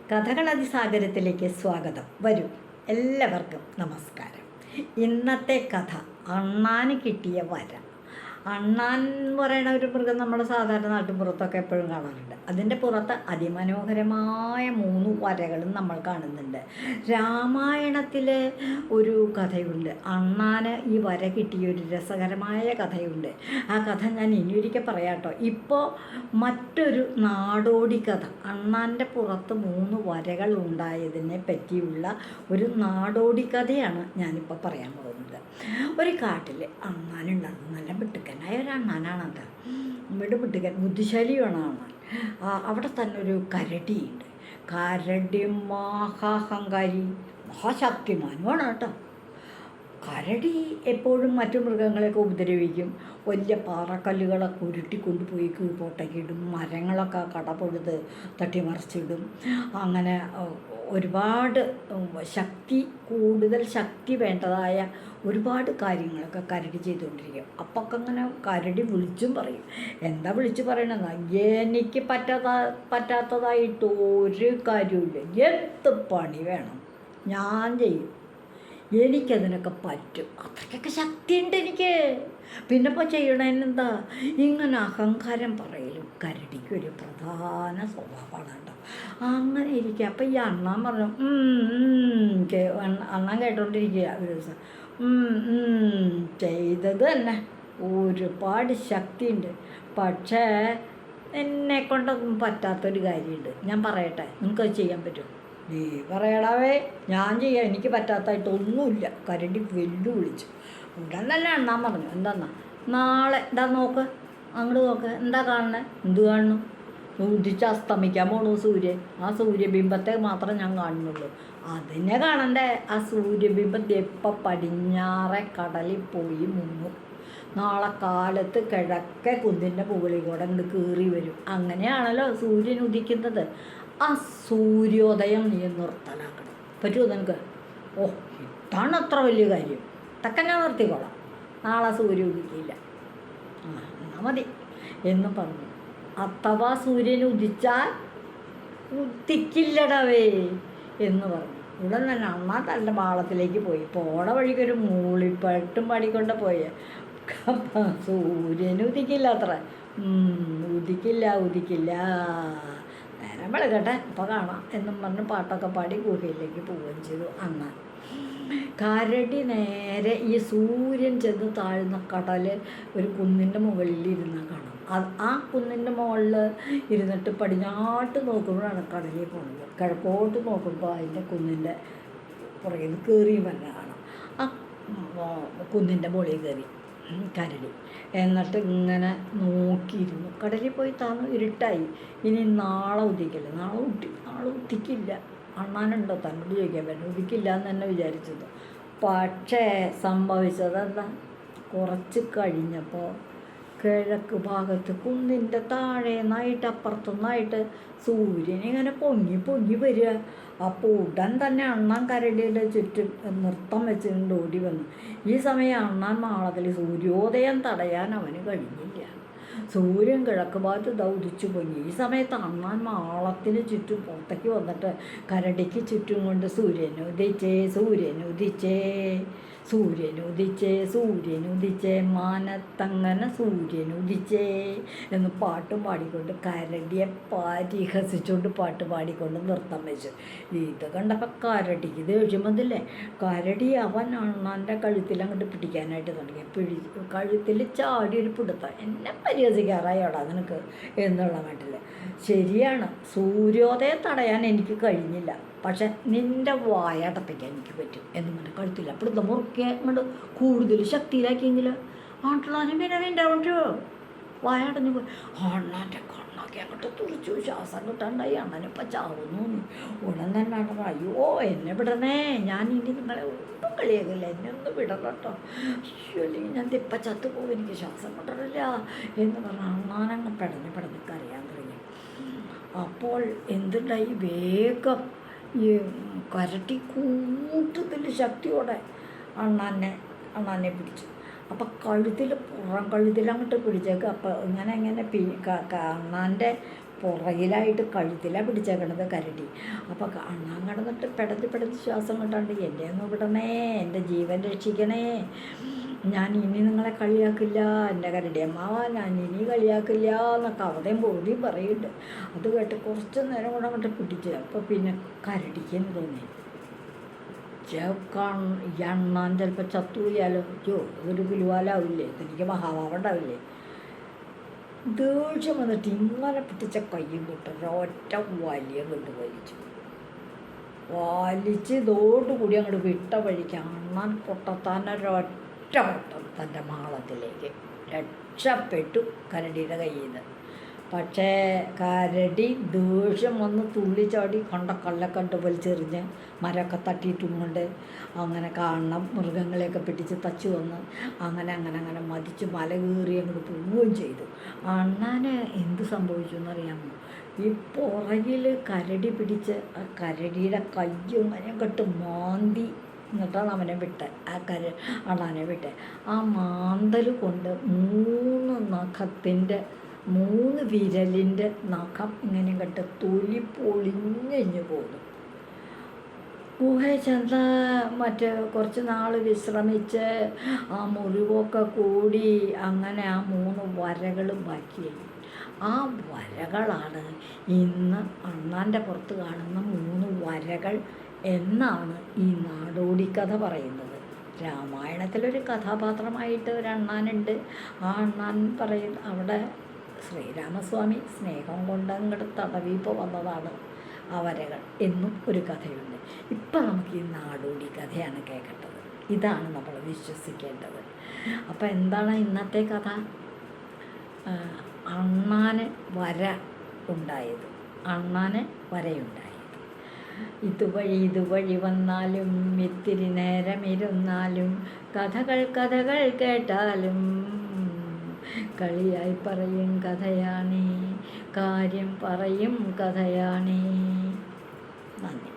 കഥകളതിസാഗരത്തിലേക്ക് സ്വാഗതം. വരൂ, എല്ലാവർക്കും നമസ്കാരം. ഇന്നത്തെ കഥ അണ്ണാന് കിട്ടിയ വര. അണ്ണാൻ എന്ന് പറയുന്ന ഒരു മൃഗം നമ്മുടെ സാധാരണ നാട്ടിൻപുറത്തൊക്കെ എപ്പോഴും കാണാറുണ്ട്. അതിൻ്റെ പുറത്ത് അതിമനോഹരമായ 3 വരകളും നമ്മൾ കാണുന്നുണ്ട്. രാമായണത്തിലെ ഒരു കഥയുണ്ട്, അണ്ണാന് ഈ വര കിട്ടിയ ഒരു രസകരമായ കഥയുണ്ട്. ആ കഥ ഞാൻ ഇനിയൊരിക്കൽ പറയാം കേട്ടോ. ഇപ്പോൾ മറ്റൊരു നാടോടി കഥ, അണ്ണാൻ്റെ പുറത്ത് 3 വരകൾ ഉണ്ടായതിനെ പറ്റിയുള്ള ഒരു നാടോടി കഥയാണ് ഞാനിപ്പോൾ പറയാൻ പോകുന്നത്. ഒരു കാട്ടിൽ അണ്ണാനുണ്ടായിരുന്നു. നല്ല മിടുക്കനായ ഒരു അണ്ണാനാണത്. മിടുക്കൻ, ബുദ്ധിശാലിയാണ് അണ്ണാൻ. അവിടെ തന്നെ ഒരു കരടിയുണ്ട്. കരടി മഹാഹങ്കാരി, മഹാശക്തിമാനുമാണ് കേട്ടോ. കരടി എപ്പോഴും മറ്റു മൃഗങ്ങളെയൊക്കെ ഉപദ്രവിക്കും. വലിയ പാറക്കല്ലുകളൊക്കെ ഉരുട്ടിക്കൊണ്ടുപോയി കീഴ്പോട്ടൊക്കെ ഇടും. മരങ്ങളൊക്കെ കടപൊഴുത് തട്ടിമറിച്ചിടും. അങ്ങനെ ഒരുപാട് കൂടുതൽ ശക്തി വേണ്ടതായ ഒരുപാട് കാര്യങ്ങളൊക്കെ കരടി ചെയ്തുകൊണ്ടിരിക്കും. അപ്പൊക്കെ അങ്ങനെ കരടി വിളിച്ചും പറയും. എന്താ വിളിച്ചു പറയണമെന്നാ, എനിക്ക് പറ്റാത്തതായിട്ട് ഒരു കാര്യമില്ല. എന്ത് പണി വേണം ഞാൻ ചെയ്യും, എനിക്കതിനൊക്കെ പറ്റും, അത്രയ്ക്കൊക്കെ ശക്തിയുണ്ട് എനിക്ക്. പിന്നെ ഇപ്പോൾ ചെയ്യണതിനെന്താ? ഇങ്ങനെ അഹങ്കാരം പറയലും കരടിക്കൊരു പ്രധാന സ്വഭാവമാണ് കേട്ടോ. അങ്ങനെ ഇരിക്കുക. അപ്പം ഈ അണ്ണാൻ പറഞ്ഞു, അണ്ണാൻ കേട്ടോണ്ടിരിക്കുക. ഒരു ദിവസം ചെയ്തത് തന്നെ ഒരുപാട് ശക്തിയുണ്ട്, പക്ഷേ എന്നെ കൊണ്ടൊന്നും പറ്റാത്തൊരു കാര്യമുണ്ട്. ഞാൻ പറയട്ടെ, നിങ്ങൾക്കത് ചെയ്യാൻ പറ്റും? നീ പറയടാവേ, ഞാൻ ചെയ്യാം, എനിക്ക് പറ്റാത്തതായിട്ടൊന്നുമില്ല. കരടി വെല്ലുവിളിച്ചു. ഉടൻ തന്നെ അണ്ണാൻ പറഞ്ഞു, എന്താന്നാ, നാളെ ഇതാ നോക്ക്, അങ്ങോട്ട് നോക്ക്, എന്താ കാണണേ? എന്ത് കാണുന്നു? ഉദിച്ച് അസ്തമിക്കാൻ പോണു സൂര്യൻ. ആ സൂര്യബിംബത്തെ മാത്രം ഞാൻ കാണുന്നുള്ളൂ. അതിനെ കാണണ്ടേ? ആ സൂര്യബിംബം എപ്പം പടിഞ്ഞാറെ കടലിൽ പോയി മുങ്ങും. നാളെ കാലത്ത് കിഴക്കേ കുന്നിൻ്റെ മുകളിൽ കൂടെ അങ്ങോട്ട് കയറി വരും. അങ്ങനെയാണല്ലോ സൂര്യൻ ഉദിക്കുന്നത്. ആ സൂര്യോദയം നീ നിർത്തലാക്കണം. പറ്റുമോ നിനക്ക്? ഓ, ഇതാണ് അത്ര വലിയ കാര്യം. ഇതൊക്കെ ഞാൻ നിർത്തിക്കോളാം. നാളെ സൂര്യൻ ഉദിക്കില്ല. എന്നാൽ മതി എന്ന് പറഞ്ഞു. അഥവാ സൂര്യൻ ഉദിച്ചാൽ ഉദിക്കില്ലടവേ എന്ന് പറഞ്ഞു. ഉടൻ തന്നെ അണ്ണാൻ തൻ്റെ മാളത്തിലേക്ക് പോയി. പോണ വഴിക്കൊരു മൂളിപ്പാട്ടും പാടിക്കൊണ്ട് പോയേ. സൂര്യൻ ഉദിക്കില്ല അത്ര. ഉദിക്കില്ല. നേരം വെളുക്കട്ടെ, അപ്പോൾ കാണാം എന്നും പറഞ്ഞ് പാട്ടൊക്കെ പാടി ഗുഹയിലേക്ക് പോവുകയും ചെയ്തു അണ്ണാൻ. കരടി നേരെ ഈ സൂര്യൻ ചെന്ന് താഴ്ന്ന കടൽ ഒരു കുന്നിൻ്റെ മുകളിൽ ഇരുന്ന് കാണാം. ആ കുന്നിൻ്റെ മുകളിൽ ഇരുന്നിട്ട് പടിഞ്ഞാട്ട് നോക്കുമ്പോഴാണ് കടലിൽ പോകുന്നത്. കിഴക്കോട്ട് നോക്കുമ്പോൾ അതിൻ്റെ കുന്നിൻ്റെ പുറകിൽ കയറി വന്നെ കാണാം. ആ കുന്നിൻ്റെ മുകളിൽ കയറി കരടി. എന്നിട്ട് ഇങ്ങനെ നോക്കിയിരുന്നു. കടലിൽ പോയി താന്നു. ഇരുട്ടായി. ഇനി നാളെ ഉദിക്കില്ല. നാളെ ഉദിക്കില്ല. അണ്ണാനുണ്ടോ തന്നോട് ചോദിക്കാൻ പറ്റും. ഉദിക്കില്ല എന്ന് തന്നെ വിചാരിച്ചത്. പക്ഷേ സംഭവിച്ചത് എന്താ? കുറച്ച് കഴിഞ്ഞപ്പോൾ കിഴക്ക് ഭാഗത്ത് കുന്നിൻ്റെ താഴേന്നായിട്ട് അപ്പുറത്തുനിന്നായിട്ട് സൂര്യൻ ഇങ്ങനെ പൊങ്ങി വരിക. അപ്പോൾ ഉടൻ തന്നെ അണ്ണാൻ കരടിയുടെ ചുറ്റും നൃത്തം വെച്ചുകൊണ്ട് ഓടി വന്നു. ഈ സമയം അണ്ണാൻ മാളത്തിൽ സൂര്യോദയം തടയാൻ അവന് കഴിഞ്ഞില്ല. സൂര്യൻ കിഴക്ക് ഭാഗത്ത് ഉദിച്ചു പൊങ്ങി. ഈ സമയത്ത് അണ്ണാൻ മാളത്തിന് ചുറ്റും പുറത്തേക്ക് വന്നിട്ട് കരടിക്ക് ചുറ്റും കൊണ്ട് സൂര്യനുദിച്ചേ മാനത്തങ്ങനെ സൂര്യനുദിച്ചേ എന്ന് പാട്ടും പാടിക്കൊണ്ട് കരടിയെ പരിഹസിച്ചുകൊണ്ട് പാട്ട് പാടിക്കൊണ്ട് നൃത്തം വെച്ചു. ഇത് കണ്ടപ്പോൾ കരടിക്ക് ദേഷ്യം വന്നില്ലേ. കരടി അവൻ അണ്ണാൻ്റെ കഴുത്തിൽ അങ്ങോട്ട് പിടിക്കാനായിട്ട് തുടങ്ങി. കഴുത്തിൽ ചാടിയൊരു പിടുത്തം. എന്നെ പരിഹസിക്കാറായോടാ നിനക്ക് എന്നുള്ള മട്ടിൽ. ശരിയാണ്, സൂര്യോദയം തടയാൻ എനിക്ക് കഴിഞ്ഞില്ല, പക്ഷെ നിൻ്റെ വായടപ്പിക്കാൻ എനിക്ക് പറ്റും എന്ന് പറഞ്ഞ കഴുത്തില്ല പിടുത്ത മുറുക്കെ അങ്ങോട്ട് കൂടുതൽ ശക്തിയിലാക്കിയെങ്കിൽ ആട്ടണാനും പിന്നെ വേണ്ട വായടഞ്ഞു പോയി. അണ്ണാൻ്റെ കണ്ണൊക്കെ അങ്ങോട്ട് തുറച്ചു. ശ്വാസം കിട്ടാണ്ടായി. അണ്ണനിപ്പം ചാവുന്നു. ഉടൻ തന്നെ അണ്ണൻ, അയ്യോ എന്നെ വിടണേ, ഞാൻ ഇനി നിങ്ങളെ ഒന്നും കളിയാക്കില്ല, എന്നെ ഒന്ന് വിടണം കേട്ടോ, അല്ലെങ്കിൽ ഞാൻ ഇപ്പം ചത്തുപോകും, എനിക്ക് ശ്വാസം കിട്ടണില്ല എന്ന് പറഞ്ഞാൽ അണ്ണാനങ്ങ് പെടഞ്ഞ് കരയാൻ തുടങ്ങി. അപ്പോൾ എന്തുണ്ടായി? വേഗം ഈ കരടി കൂടുതൽ ശക്തിയോടെ അണ്ണാനെ പിടിച്ചു. അപ്പം പുറം കഴുത്തിൽ അങ്ങോട്ട് പിടിച്ചേക്ക്. അപ്പം ഇങ്ങനെ അണ്ണാൻ്റെ പുറകിലായിട്ട് കഴുത്തിലാണ് പിടിച്ചേക്കണത് കരടി. അപ്പോൾ അണ്ണാൻ കിടന്നിട്ട് പിടച്ച് ശ്വാസം കിട്ടാണ്ട്, എൻ്റെ ഒന്ന് വിടണേ, എൻ്റെ ജീവൻ രക്ഷിക്കണേ, ഞാൻ ഇനി നിങ്ങളെ കളിയാക്കില്ല, എൻ്റെ കരടി അമ്മാവാ, ഞാൻ ഇനി കളിയാക്കില്ല എന്നൊക്കെ അവിടെയും ബോധിയും പറയുന്നുണ്ട്. അത് കേട്ട് കുറച്ച് നേരം കൂടെ അങ്ങോട്ട് പിടിച്ച്. അപ്പോൾ പിന്നെ കരടിക്കെന്ന് തോന്നി, ഈ അണ്ണാൻ ചിലപ്പോൾ ചത്തുപോയാലോ, ഒരു പുലുവാലാവില്ലേ, എനിക്ക് മഹാഭാവം ഉണ്ടാവില്ലേ. ദേഷ്യം വന്നിട്ട് ഇങ്ങനെ പിടിച്ച കയ്യും കിട്ടും ഒറ്റ വലിയ കൊണ്ട് വലിച്ച് ഇതോടുകൂടി അങ്ങോട്ട് വിട്ട വഴിക്ക് അണ്ണാൻ പൊട്ടത്താനൊരൊറ്റ പൊട്ടം തൻ്റെ മാളത്തിലേക്ക് രക്ഷപ്പെട്ടു കരടിയുടെ കയ്യിൽ നിന്ന്. പക്ഷേ കരടി ദേഷ്യം വന്ന് തുള്ളിച്ചാടി കൊണ്ട കല്ലക്കണ്ട് വലിച്ചെറിഞ്ഞ് മരമൊക്കെ തട്ടിയിട്ടുമുണ്ട്. അങ്ങനെ കാണണം മൃഗങ്ങളെയൊക്കെ പിടിച്ച് തച്ചു വന്ന് അങ്ങനെ മതിച്ച് മല കയറി അങ്ങോട്ട് പോവുകയും ചെയ്തു. അണ്ണാന് എന്ത് സംഭവിച്ചു എന്നറിയാമോ? ഈ പുറകിൽ കരടി പിടിച്ച് ആ കരടിയുടെ കയ്യും അങ്ങനെ കെട്ട് മാന്തി, എന്നിട്ടാണ് അവനെ വിട്ട്, അണ്ണാനെ വിട്ട്. ആ മാന്തൽ കൊണ്ട് 3 നഖത്തിൻ്റെ 3 വിരലിൻ്റെ നഖം ഇങ്ങനെ കെട്ട് തൊലി പൊളിഞ്ഞു പോകും. ഗുഹയിൽ ചെന്ന് കുറച്ച് നാൾ വിശ്രമിച്ച് ആ മുറിവൊക്കെ കൂടി അങ്ങനെ ആ 3 വരകളും ബാക്കിയായി. ആ വരകളാണ് ഇന്ന് അണ്ണാൻ്റെ പുറത്ത് കാണുന്ന 3 വരകൾ എന്നാണ് ഈ നാടോടിക്കഥ പറയുന്നത്. രാമായണത്തിലൊരു കഥാപാത്രമായിട്ട് ഒരു അണ്ണാനുണ്ട്. ആ അണ്ണാൻ അവിടെ ശ്രീരാമസ്വാമി സ്നേഹം കൊണ്ട് അങ്ങോട്ട് തടവിപ്പോൾ വന്നതാണ് ആ വരകൾ എന്നും ഒരു കഥയുണ്ട്. ഇപ്പം നമുക്ക് ഈ നാടോടി കഥയാണ് കേൾക്കേണ്ടത്. ഇതാണ് നമ്മൾ വിശ്വസിക്കേണ്ടത്. അപ്പം എന്താണ് ഇന്നത്തെ കഥ? അണ്ണാന് വര ഉണ്ടായത്, അണ്ണാന് വരയുണ്ടായത്. ഇതുവഴി വന്നാലും ഇത്തിരി നേരം ഇരുന്നാലും കഥകൾ കേട്ടാലും കളിയായി പറയും കഥയാണേ, കാര്യം പറയും കഥയാണേ. നന്ദി.